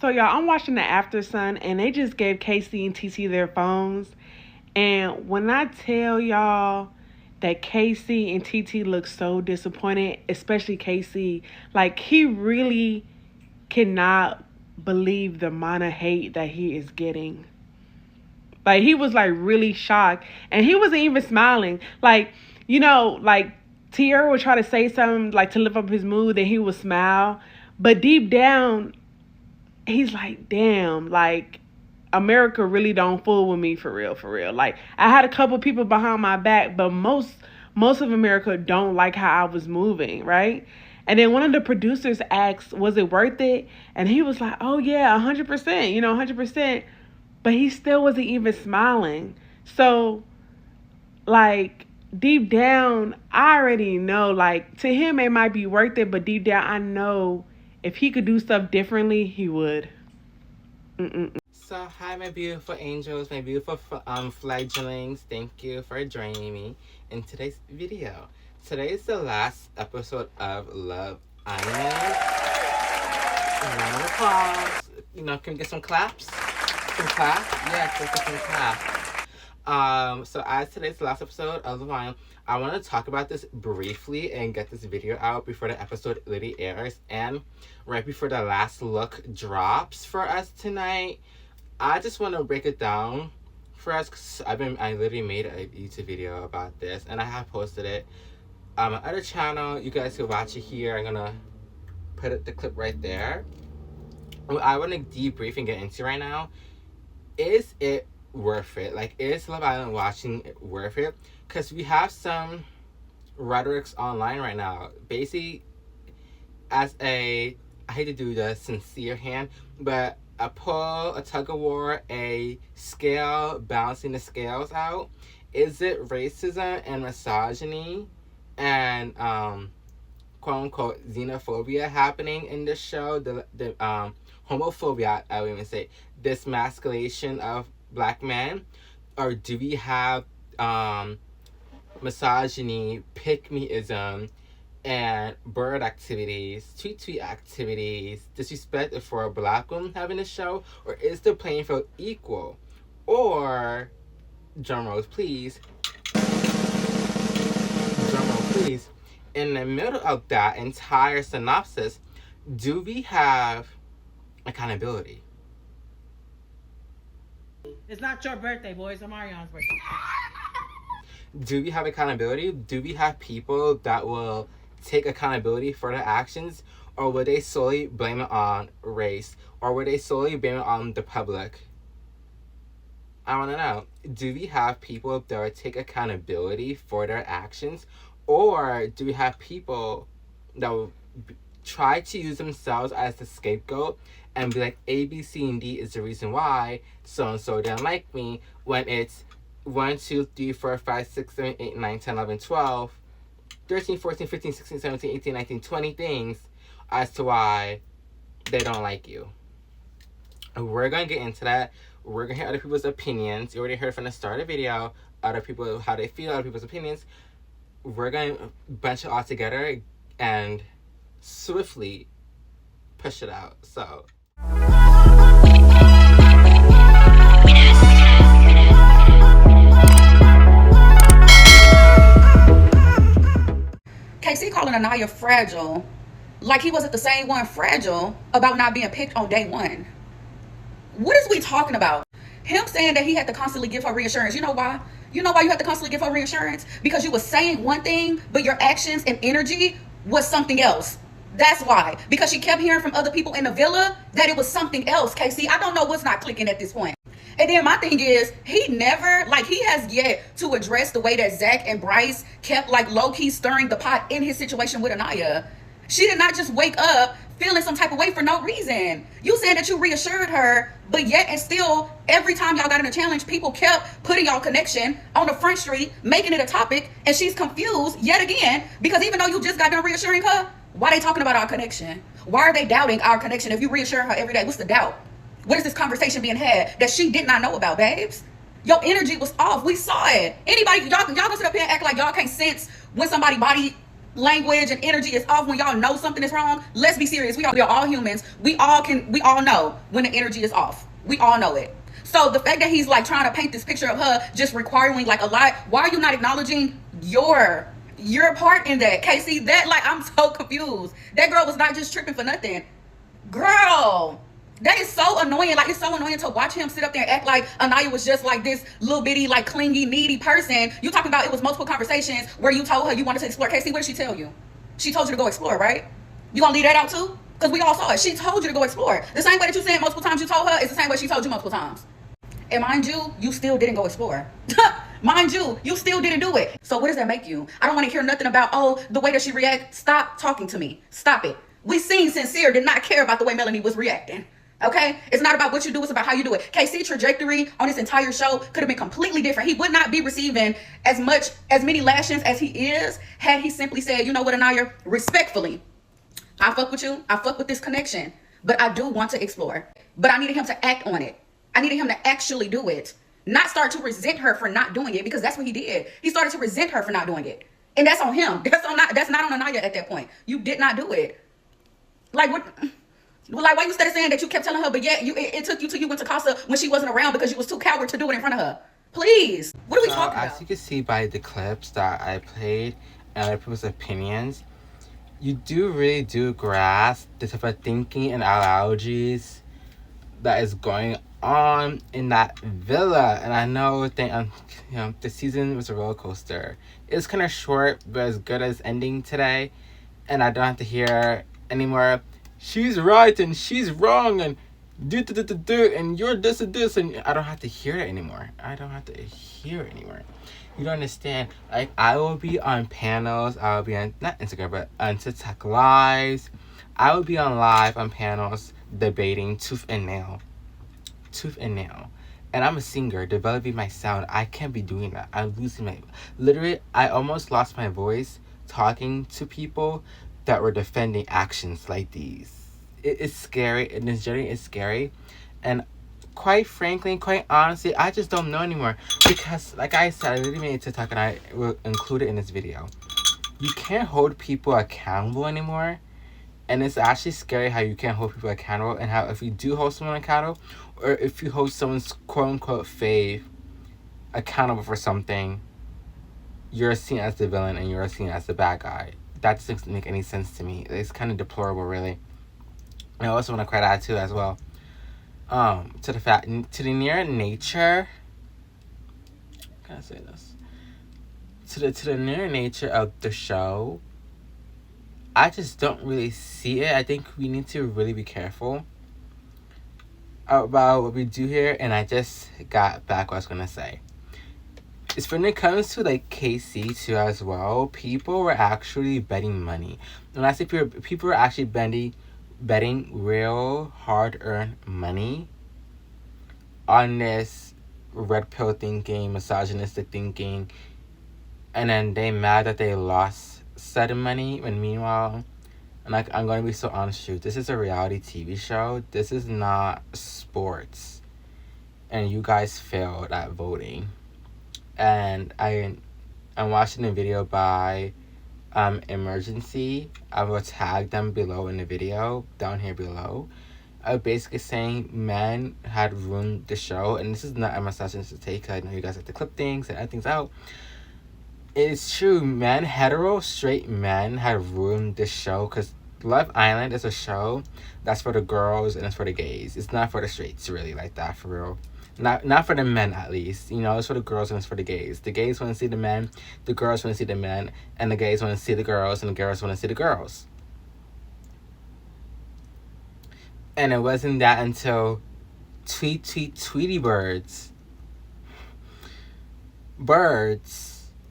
So y'all, I'm watching the After Sun, and they just gave Casey and TT their phones. And when I tell y'all that Casey and TT look so disappointed, especially Casey, like he really cannot believe the amount of hate that he is getting. Like he was like really shocked, and he wasn't even smiling. Like, like Tierra would try to say something like to lift up his mood, and he would smile, but deep down he's like, damn, like America really don't fool with me for real, for real. Like I had a couple people behind my back, but most of America don't like how I was moving, right? And then one of the producers asked, was it worth it? And he was like, oh yeah, 100%, 100%. But he still wasn't even smiling. So like deep down, I already know, like to him it might be worth it, but deep down I know if he could do stuff differently, he would. So, hi, my beautiful angels, my beautiful fledglings. Thank you for joining me in today's video. Today is the last episode of Love Island. Round of applause. Can we get some claps? Some claps? Yes, let's get some claps. So as today's the last episode of Love Island, I want to talk about this briefly and get this video out before the episode really airs and right before the last look drops for us tonight. I just want to break it down for us because I literally made a YouTube video about this and I have posted it on my other channel. You guys can watch it here. I'm gonna put the clip right there. What I want to debrief and get into right now, is it worth it? Like, is Love Island watching worth it? Because we have some rhetorics online right now. Basically, I hate to do the sincere hand, but a pull, a tug of war, a scale, balancing the scales out. Is it racism and misogyny and quote unquote xenophobia happening in this show? The homophobia, I would even say, this masculation of black men, or do we have misogyny, pick-meism, and bird activities, tweet activities, disrespect for a black woman having a show? Or is the playing field equal? Or, drum rolls please, in the middle of that entire synopsis, do we have accountability? It's not your birthday, boys. It's Marion's birthday. Do we have accountability? Do we have people that will take accountability for their actions? Or will they solely blame it on race? Or will they solely blame it on the public? I want to know. Do we have people that will take accountability for their actions? Or do we have people that will try to use themselves as the scapegoat and be like, A, B, C, and D is the reason why so-and-so didn't like me, when it's 1, 2, 3, 4, 5, 6, 7, 8, 9, 10, 11, 12, 13, 14, 15, 16, 17, 18, 19, 20 things as to why they don't like you. We're going to get into that. We're going to hear other people's opinions. You already heard from the start of the video, other people, how they feel, other people's opinions. We're going to bunch it all together and swiftly push it out. So KC calling Anaya fragile, like he wasn't the same one fragile about not being picked on day one. What is we talking about? Him saying that he had to constantly give her reassurance. You know why? You know why you had to constantly give her reassurance? Because you were saying one thing, but your actions and energy was something else. That's why. Because she kept hearing from other people in the villa that it was something else, KC. I don't know what's not clicking at this point. And then my thing is, he has yet to address the way that Zach and Bryce kept like low-key stirring the pot in his situation with Anaya. She did not just wake up feeling some type of way for no reason. You saying that you reassured her, but yet and still, every time y'all got in a challenge, people kept putting y'all connection on the front street, making it a topic, and she's confused yet again, because even though you just got done reassuring her, why are they talking about our connection? Why are they doubting our connection if you reassure her every day? What's the doubt? What is this conversation being had that she did not know about, babes? Your energy was off. We saw it. Anybody, y'all gonna sit up here and act like y'all can't sense when somebody's body language and energy is off when y'all know something is wrong, let's be serious. We are all humans. We all know when the energy is off. We all know it. So the fact that he's like trying to paint this picture of her just requiring like a lot, why are you not acknowledging your part in that, Casey? That, like, I'm so confused. That girl was not just tripping for nothing. Girl, that is so annoying. Like, it's so annoying to watch him sit up there and act like Anaya was just like this little bitty, like, clingy, needy person. You talking about it was multiple conversations where you told her you wanted to explore. Casey, what did she tell you? She told you to go explore, right? You gonna leave that out too? Because we all saw it. She told you to go explore. The same way that you said multiple times you told her is the same way she told you multiple times. And mind you, you still didn't go explore. Mind you still didn't do it. So what does that make you? I don't want to hear nothing about, oh, the way that she react. Stop talking to me. Stop it. We seen Sincere did not care about the way Melanie was reacting. Okay? It's not about what you do, it's about how you do it. KC trajectory on this entire show could have been completely different. He would not be receiving as many lashings as he is had he simply said, you know what, Anaya, respectfully, I fuck with you. I fuck with this connection. But I do want to explore. But I needed him to act on it. I needed him to actually do it. Not start to resent her for not doing it, because that's what he did. He started to resent her for not doing it. And that's on him. That's not on Anaya at that point. You did not do it. Like, what? Like, why you started saying that you kept telling her, but yet it took you till you went to Casa when she wasn't around because you was too coward to do it in front of her? Please. What are we talking about? As you can see by the clips that I played and other people's opinions, you really do grasp the type of thinking and allergies that is going on in that villa. And I know that the season was a roller coaster. It's kind of short, but as good as ending today. And I don't have to hear anymore, she's right and she's wrong and do and you're this and this, and I don't have to hear it anymore. You don't understand. Like, I will be on panels. I will be on, not Instagram, but on TikTok lives. I will be on live on panels debating tooth and nail. And I'm a singer, developing my sound. I can't be doing that. I'm losing literally, I almost lost my voice talking to people that were defending actions like these. It's scary, and this journey is scary. And quite frankly, quite honestly, I just don't know anymore. Because, like I said, I literally made a TikTok and I will include it in this video. You can't hold people accountable anymore. And it's actually scary how you can't hold people accountable, and how if you do hold someone accountable, or if you hold someone's quote-unquote fave accountable for something, you're seen as the villain and you're seen as the bad guy. That doesn't make any sense to me. It's kind of deplorable, really. I also want to credit that too as well. To the near nature. How can I say this? To the near nature of the show, I just don't really see it. I think we need to really be careful about what we do here. And I just got back what I was gonna say. It's when it comes to like KC too as well, people were actually betting money. When I say people were actually betting real hard-earned money on this red pill thinking, misogynistic thinking, and then they mad that they lost said money, when meanwhile, and like, I'm going to be so honest with you, this is a reality TV show. This is not sports. And you guys failed at voting. And I'm watching a video by Emergency. I will tag them below in the video, down here below. Basically saying men had ruined the show. And this is not a misogynistic take, because I know you guys like to clip things and add things out. It's true, straight men have ruined this show, because Love Island is a show that's for the girls and it's for the gays. It's not for the straights, really, like that, for real. Not for the men, at least. You know, it's for the girls and it's for the gays. The gays want to see the men, the girls want to see the men, and the gays want to see the girls, and the girls want to see the girls. And it wasn't that until Tweety birds,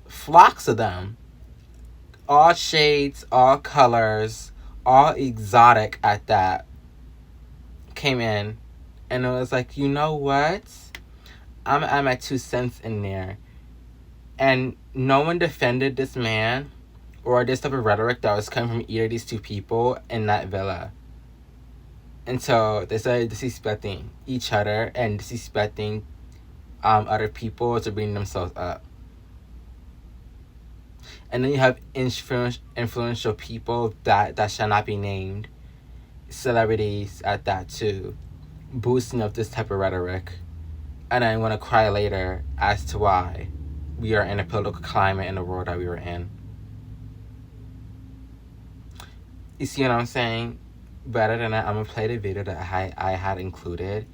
flocks of them, all shades, all colors, all exotic at that, came in. And it was like, you know what? I'm at my 2 cents in there. And no one defended this man or this type of rhetoric that was coming from either of these two people in that villa. Until they started disrespecting each other and disrespecting other people to bring themselves up. And then you have influential people that shall not be named, celebrities at that too, boosting up this type of rhetoric. And I want to cry later as to why we are in a political climate in the world that we were in. You see what I'm saying? Better than that, I'm going to play the video that I had included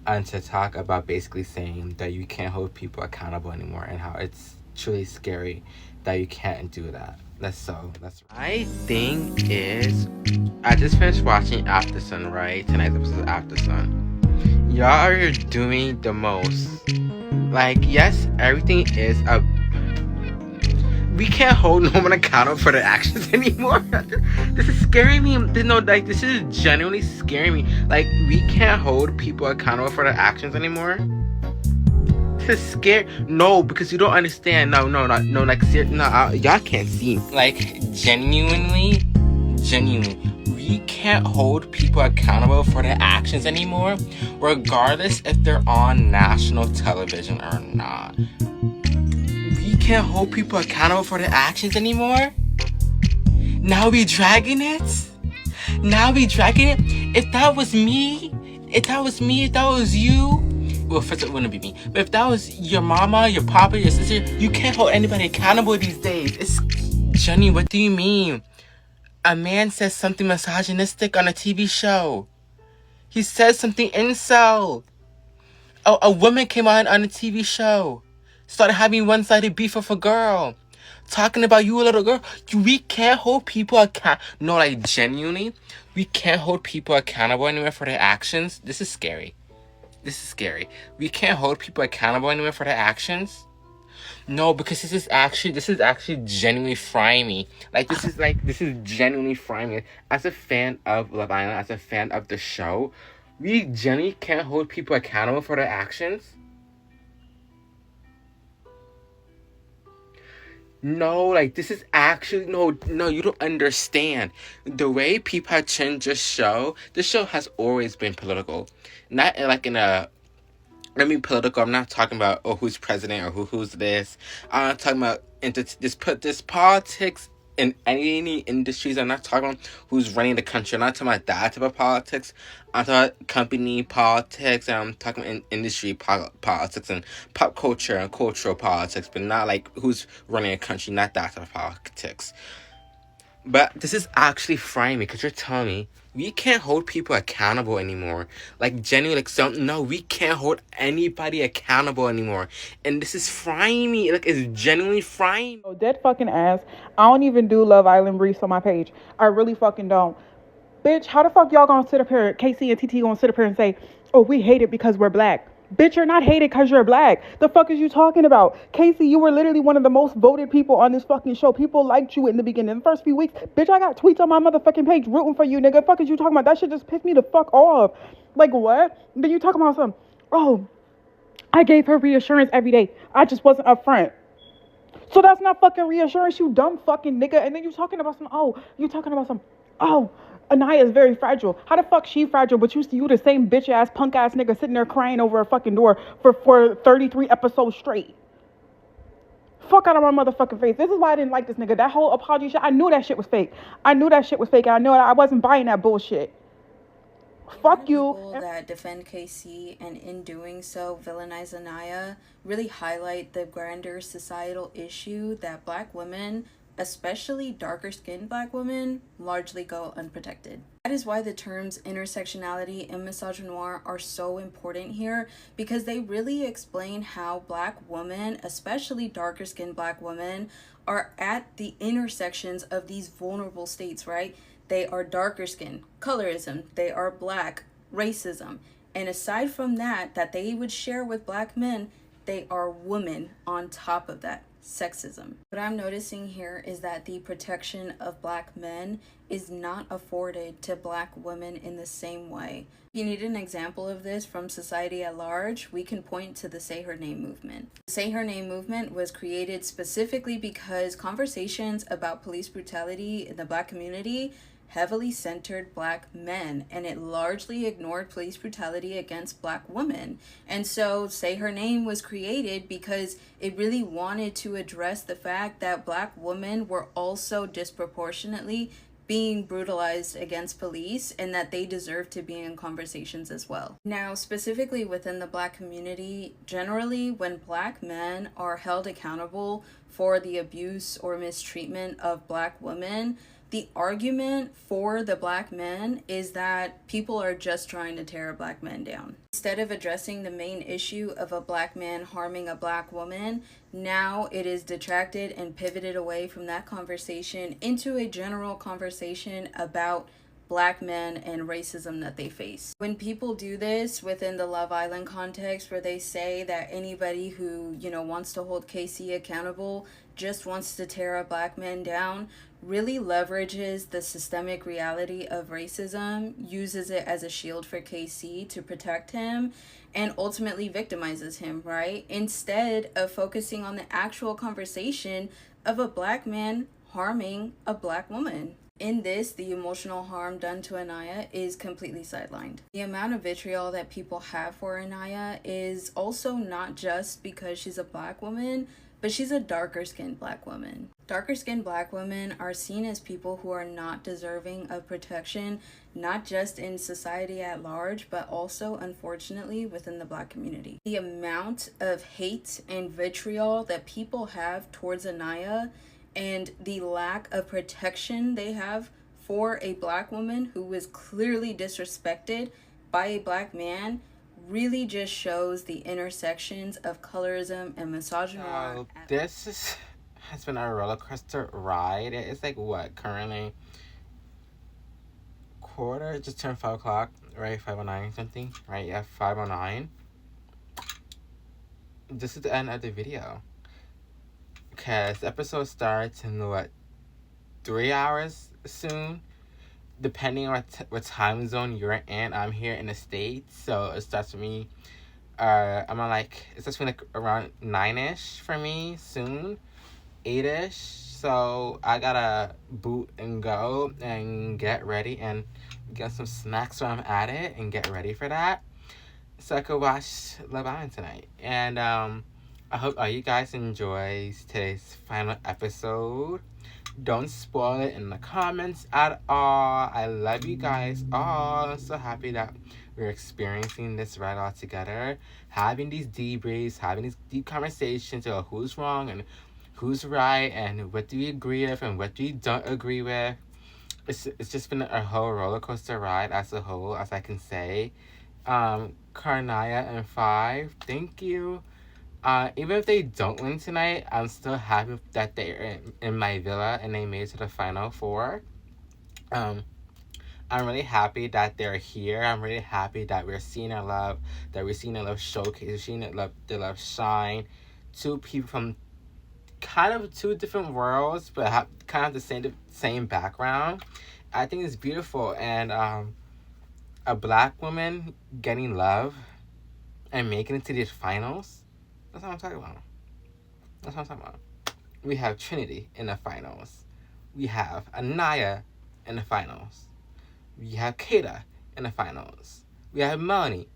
and to talk about basically saying that you can't hold people accountable anymore and how it's truly scary that you can't do that. That's I think I just finished watching After Sun, right? Tonight's episode of After Sun. Y'all are doing the most. Like, yes, everything is a... We can't hold no one accountable for their actions anymore. This is scaring me. This is genuinely scaring me. Like, we can't hold people accountable for their actions anymore. This is scary. No, because you don't understand. No, like, y'all can't see. Like, genuinely, we can't hold people accountable for their actions anymore, regardless if they're on national television or not. We can't hold people accountable for their actions anymore. Now we dragging it. If that was me, if that was you. Well, first it wouldn't be me. But if that was your mama, your papa, your sister, you can't hold anybody accountable these days. It's Jenny, what do you mean? A man says something misogynistic on a TV show. He says something incel. A woman came on a TV show. Started having one-sided beef with a girl. Talking about you, a little girl. We can't hold people accountable. No, like, genuinely, we can't hold people accountable anymore for their actions. This is scary. We can't hold people accountable anymore for their actions. No, because this is actually genuinely frying me. This is genuinely frying me. As a fan of Love Island, as a fan of the show, we genuinely can't hold people accountable for their actions. No, like, this is actually... No, you don't understand. The way people have changed this show has always been political. Not like in a... I mean political, I'm not talking about, who's president or who's this. I'm not talking about this politics in any industries. I'm not talking about who's running the country. I'm not talking about that type of politics. I'm talking about company politics, and I'm talking about industry politics and pop culture and cultural politics, but not like who's running a country, not that type of politics. But this is actually frying me, because you're telling me we can't hold people accountable anymore. Like, genuinely, no, we can't hold anybody accountable anymore. And this is frying me. Like, it's genuinely frying me. Oh, dead fucking ass. I don't even do Love Island briefs on my page. I really fucking don't. Bitch, how the fuck y'all gonna sit up here, Casey and TiTi gonna sit up here and say, oh, we hate it because we're black. Bitch, you're not hated because you're black. The fuck is you talking about? Casey, you were literally one of the most voted people on this fucking show. People liked you in the beginning. The first few weeks, bitch, I got tweets on my motherfucking page rooting for you, nigga. Fuck is you talking about? That shit just pissed me the fuck off. Like, what? Then you talking about something, oh, I gave her reassurance every day. I just wasn't upfront. So that's not fucking reassurance, you dumb fucking nigga. And then you talking about Anaya is very fragile. How the fuck she fragile, but you the same bitch ass punk ass nigga sitting there crying over a fucking door for 33 episodes straight. Fuck out of my motherfucking face. This is why I didn't like this nigga. That whole apology shit, I knew that shit was fake. And I knew I wasn't buying that bullshit. Fuck you. People that defend KC and in doing so villainize Anaya really highlight the grander societal issue that black women, especially darker skinned black women, largely go unprotected. That is why the terms intersectionality and misogynoir are so important here, because they really explain how black women, especially darker skinned black women, are at the intersections of these vulnerable states, right? They are darker skin, colorism, they are black, racism. And aside from that they would share with black men, they are women on top of that, sexism. What I'm noticing here is that the protection of black men is not afforded to black women in the same way. If you need an example of this from society at large, we can point to the Say Her Name movement. The Say Her Name movement was created specifically because conversations about police brutality in the black community heavily centered black men, and it largely ignored police brutality against black women. And so Say Her Name was created because it really wanted to address the fact that black women were also disproportionately being brutalized against police, and that they deserve to be in conversations as well. Now, specifically within the black community, generally when black men are held accountable for the abuse or mistreatment of black women, the argument for the black men is that people are just trying to tear a black man down. Instead of addressing the main issue of a black man harming a black woman, now it is detracted and pivoted away from that conversation into a general conversation about black men and racism that they face. When people do this within the Love Island context, where they say that anybody who, wants to hold Casey accountable just wants to tear a black man down, really leverages the systemic reality of racism, uses it as a shield for KC to protect him, and ultimately victimizes him, right? Instead of focusing on the actual conversation of a black man harming a black woman. In this, the emotional harm done to Anaya is completely sidelined. The amount of vitriol that people have for Anaya is also not just because she's a black woman, but she's a darker skinned black woman. Darker skinned black women are seen as people who are not deserving of protection, not just in society at large, but also, unfortunately, within the black community. The amount of hate and vitriol that people have towards Anaya, and the lack of protection they have for a black woman who was clearly disrespected by a black man, really just shows the intersections of colorism and misogyny. This has been a roller coaster ride. It's like what, currently quarter, just turned 5 o'clock, right? 5:09 something, right? Yeah, 5:09. This is the end of the video, because the episode starts in 3 hours soon, depending on what time zone you're in. I'm here in the States, so it starts for me. I'm on it starts for me around 9ish for me soon, 8ish. So I gotta boot and go and get ready and get some snacks while I'm at it and get ready for that, so I could watch Love Island tonight. And I hope all you guys enjoy today's final episode. Don't spoil it in the comments at all. I love you guys all. I'm so happy that we're experiencing this ride all together. Having these debriefs, having these deep conversations about who's wrong and who's right, and what do we agree with and what do we don't agree with. It's just been a whole roller coaster ride as a whole, as I can say. Karnaya and 5, thank you. Even if they don't win tonight, I'm still happy that they're in my villa and they made it to the final 4. I'm really happy that they're here. I'm really happy that we're seeing their love, showcase, we're seeing the love shine. 2 people from kind of 2 different worlds, but have kind of the same background. I think it's beautiful, and a black woman getting love and making it to these finals. That's what I'm talking about. We have Trinity in the finals. We have Anaya in the finals. We have Kata in the finals. We have Melanie,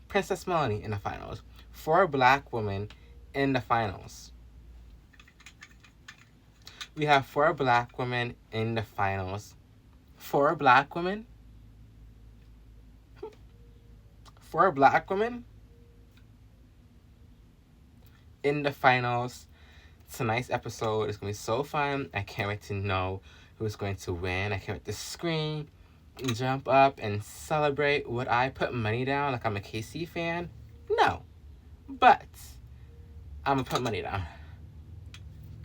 Princess Melanie in the finals. 4 black women in the finals. We have 4 black women in the finals. 4 black women? 4 black women in the finals. Tonight's episode is going to be so fun. I can't wait to know who's going to win. I can't wait to scream, jump up, and celebrate. Would I put money down like I'm a KC fan? No. But I'm going to put money down.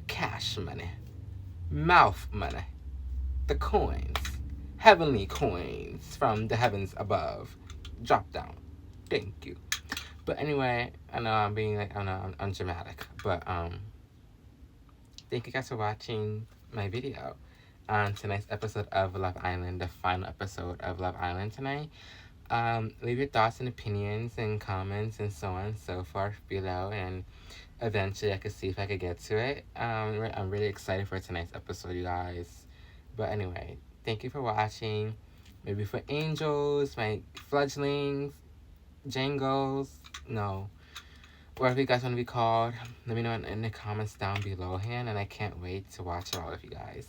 Cash money. Mouth money. The coins. Heavenly coins from the heavens above. Drop down. Thank you. But anyway, I know I'm being I'm dramatic, but thank you guys for watching my video on tonight's episode of Love Island, the final episode of Love Island tonight. Leave your thoughts and opinions and comments and so on and so forth below, and eventually I could see if I could get to it. I'm really excited for tonight's episode, you guys. But anyway, Thank you for watching. My beautiful angels, my fledglings, jangles, no. Whatever you guys want to be called, let me know in the comments down below, and I can't wait to watch it all of you guys.